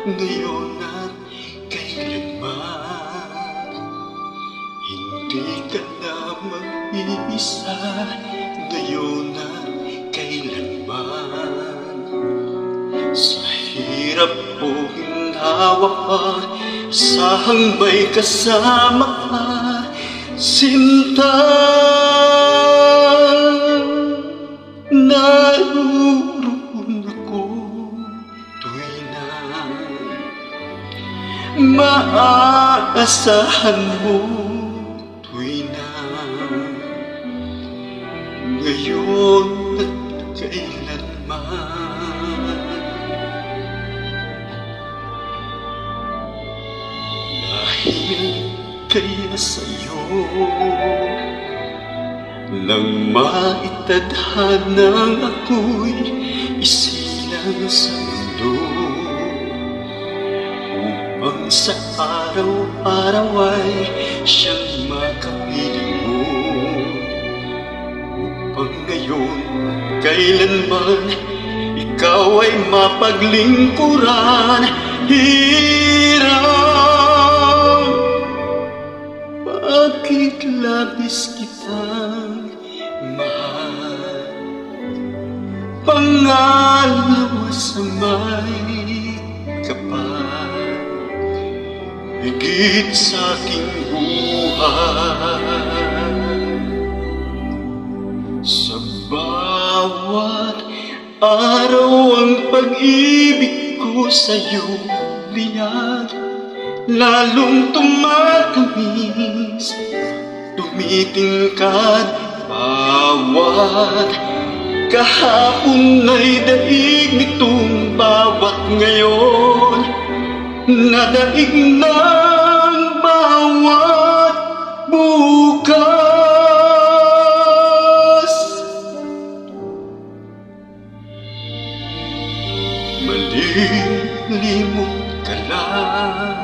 ngayon at kailanman. Hindi ka na mag-iisa ngayon at kailanman. Sa hirap o ginhawa, sahang may kasama ka, sinta. Naroon ako tuwi na maaasahan mo, tuwi na ngayon at kailanman. Dahil kaya sa'yo nang maitadhanang ako'y isilang sa mundo, upang sa araw-araw ay siyang makapiling mo, upang ngayon kailanman ikaw ay mapaglingkuran. Hirap, bakit labis kitang mahal? Pangalawa sa may kapal, higit sa aking buhay. Sa bawat araw ang pag-ibig ko sa'yo liyag, lalong tumatamis, tumitingkad. Bawat kahapon ay daig nitong bawat ngayon, nadaig ng bawat bukas. Malilimot ka lang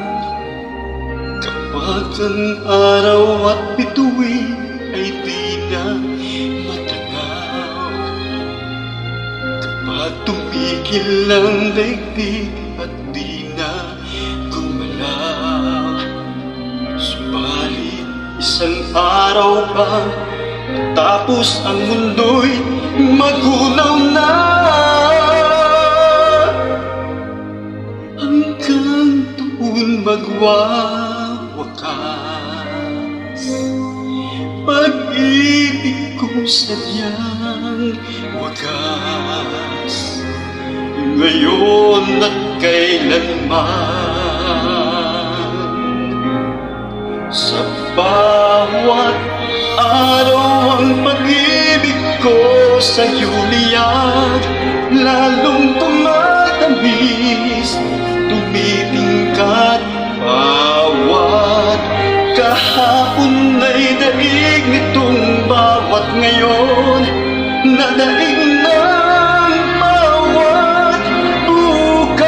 kapag ang araw at bituin ay di na matanaw, kapag tumigil ang daigdig at di na gumalaw. Subalit isang araw pa, tapos ang mundo'y magunaw na, hanggang doon magwawakas pag-ibig ko sadyang wagas, ngayon at kailanman. Sa bawat araw ang pag-ibig ko sa'yo liyag, lalong tumatamis, tumitingkad. Bawat kahapon ay daig nitong bawat ngayon, nadaig ng bawat bukas.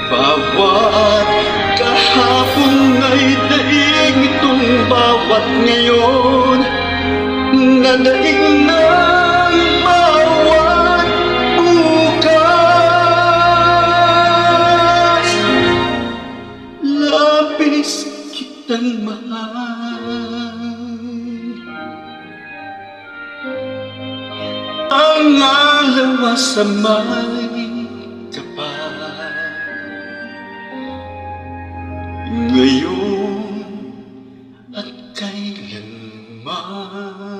Bawat kahapon ay daig nitong bawat ngayon, nadaig ng bawat bukas. Labis kitang mahal, ang alawa sa may kapal, ngayon at kailanman.